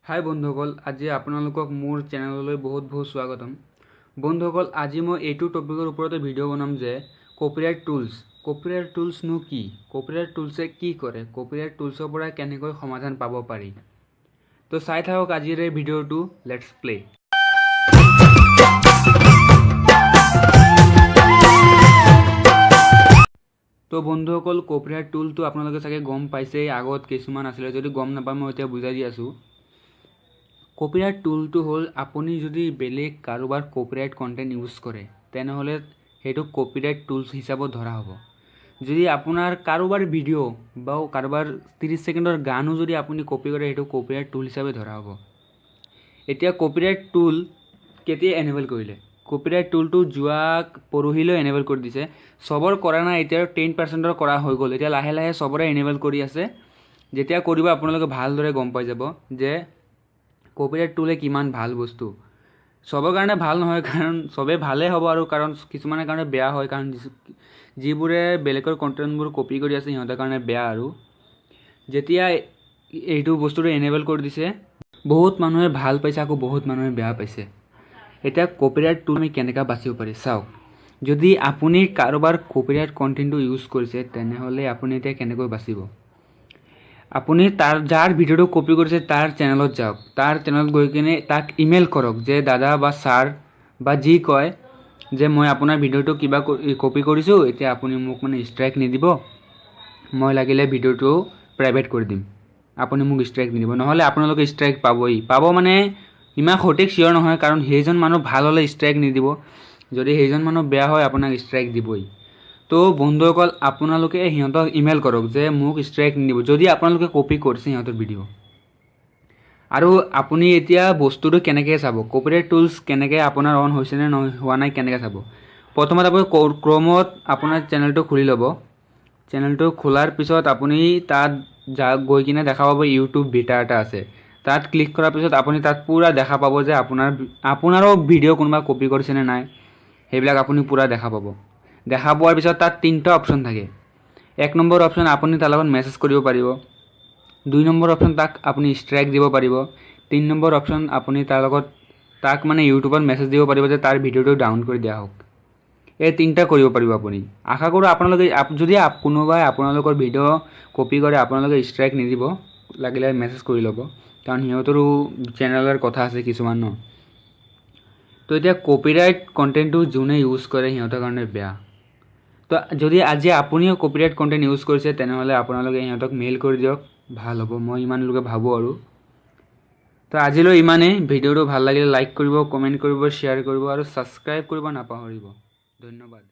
হাই বন্ধুসকল, আজি আপোনালোকক মোৰ চেনেললৈ বহুত বহুত স্বাগতম। বন্ধুসকল, আজি মই এইটো টপিকৰ ওপৰতে ভিডিঅ' বনাম যে কপিৰাইট টুলছ। কপিৰাইট টুলছনো কি? কপিৰাইট টুলছে কি কৰে? কপিৰাইট টুলছৰ পৰা কেনেকৈ সমাধান পাব পাৰি? তো চাই থাকক আজিৰ এই ভিডিঅ'টো। Let's play. তো বন্ধুসকল, কপিৰাইট টুলটো আপোনালোকে চাগে গম পাইছেই, আগত কিছুমান আছিলে। যদি গম নাপায় মই এতিয়া বুজাই দি আছোঁ। কপিৰাইট টুলটো হ'ল আপুনি যদি বেলেগ কাৰোবাৰ কপিৰাইট কণ্টেণ্ট ইউজ কৰে তেনেহ'লে সেইটো কপিৰাইট টুলছ হিচাপত ধৰা হ'ব। যদি আপোনাৰ কাৰোবাৰ ভিডিঅ' বা কাৰোবাৰ 30 ছেকেণ্ডৰ গানো যদি আপুনি কপি কৰে সেইটো কপিৰাইট টুল হিচাপে ধৰা হ'ব। এতিয়া কপিৰাইট টুল কেতিয়া এনেবল কৰিলে? কপিৰাইট টুলটো যোৱা পৰহিলৈ এনেবল কৰি দিছে। চবৰ কৰা নাই, এতিয়া 10% কৰা হৈ গ'ল। এতিয়া লাহে লাহে চবৰে এনেবল কৰি আছে। যেতিয়া কৰিব আপোনালোকে ভালদৰে গম পাই যাব যে কপিৰাইট টুলে কিমান ভাল বস্তু। চবৰ কাৰণে ভাল নহয়, কাৰণ চবেই ভালেই হ'ব আৰু কাৰণ কিছুমানৰ কাৰণে বেয়া হয়, কাৰণ যিবোৰে বেলেগৰ কণ্টেণ্টবোৰ কপি কৰি আছে সিহঁতৰ কাৰণে বেয়া। আৰু যেতিয়া এইটো বস্তুটো এনেবল কৰি দিছে বহুত মানুহে ভাল পাইছে, আকৌ বহুত মানুহে বেয়া পাইছে। এতিয়া কপিৰাইট টুল আমি কেনেকৈ বাচিব পাৰি চাওক। যদি আপুনি কাৰোবাৰ কপিৰাইট কণ্টেণ্টটো ইউজ কৰিছে তেনেহ'লে আপুনি এতিয়া কেনেকৈ বাচিব? আপুনি যাৰ ভিডিঅ'টো কপি কৰিছে তাৰ চেনেলত যাওক। তাৰ চেনেলত গৈ কিনে তাক ইমেইল কৰক যে দাদা বা ছাৰ বা যি কয় যে মই আপোনাৰ ভিডিঅ'টো কিবা কপি কৰিছোঁ, এতিয়া আপুনি মোক ষ্ট্ৰাইক নিদিব, মই লাগিলে ভিডিঅ'টো প্ৰাইভেট কৰি দিম, আপুনি মোক ষ্ট্ৰাইক নিদিব। নহ'লে আপোনালোকে ষ্ট্ৰাইক পাব মানে ইমান সঠিক চিয়ৰ নহয়, কাৰণ সেইজন মানুহ ভাল হ'লে ষ্ট্ৰাইক নিদিব, যদি সেইজন মানুহ বেয়া হয় আপোনাক ষ্ট্ৰাইক দিবই। তো বন্ধুসকল, আপোনালোকে সিহঁতক ইমেইল কৰক যে মোক ষ্ট্ৰাইক নিদিব যদি আপোনালোকে কপি কৰিছে সিহঁতৰ ভিডিঅ'। আৰু আপুনি এতিয়া বস্তুটো কেনেকৈ চাব? কপিৰাইট টুলছ কেনেকৈ আপোনাৰ অন হৈছে নে হোৱা নাই কেনেকৈ চাব? প্ৰথমত আপুনি ক্ৰমত আপোনাৰ চেনেলটো খুলি ল'ব। চেনেলটো খোলাৰ পিছত আপুনি তাত গৈ কিনে দেখা পাব ইউটিউব বিটা এটা আছে। তাত ক্লিক কৰাৰ পিছত আপুনি তাত পূৰা দেখা পাব যে আপোনাৰো ভিডিঅ' কোনোবা কপি কৰিছে নে নাই, সেইবিলাক আপুনি পূৰা দেখা পাব। দেখা পোৱাৰ পিছত তাত 3টা অপশ্যন থাকে। 1 নম্বৰ অপশ্যন, আপুনি তাৰ লগত মেছেজ কৰিব পাৰিব। 2 নম্বৰ অপশ্যন, তাক আপুনি ষ্ট্ৰাইক দিব পাৰিব। 3 নম্বৰ অপশ্যন, আপুনি তাক ইউটিউবত মেছেজ দিব পাৰিব যে তাৰ ভিডিঅ'টো ডাউন কৰি দিয়া হওক। এই 3টা কৰিব পাৰিব আপুনি। আশা কৰোঁ আপোনালোকে যদি কোনোবাই আপোনালোকৰ ভিডিঅ' কপি কৰে আপোনালোকে ষ্ট্ৰাইক নিদিব, লাগিলে মেছেজ কৰি ল'ব, কাৰণ সিহঁতৰো চেনেলৰ কথা আছে কিছুমান ন। তো এতিয়া কপিৰাইট কণ্টেণ্টটো যোনে ইউজ কৰে সিহঁতৰ কাৰণে বেয়া। তো যদি আজি আপুনিও কপিৰাইট কণ্টেণ্ট ইউজ কৰিছে তেনেহ'লে আপোনালোকে সিহঁতক মেইল কৰি দিয়ক, ভাল হ'ব, মই ইমানলৈকে ভাবোঁ। আৰু তো আজিলৈ ইমানেই। ভিডিঅ'টো ভাল লাগিলে লাইক কৰিব, কমেণ্ট কৰিব, শ্বেয়াৰ কৰিব আৰু ছাবস্ক্ৰাইব কৰিব নাপাহৰিব। ধন্যবাদ।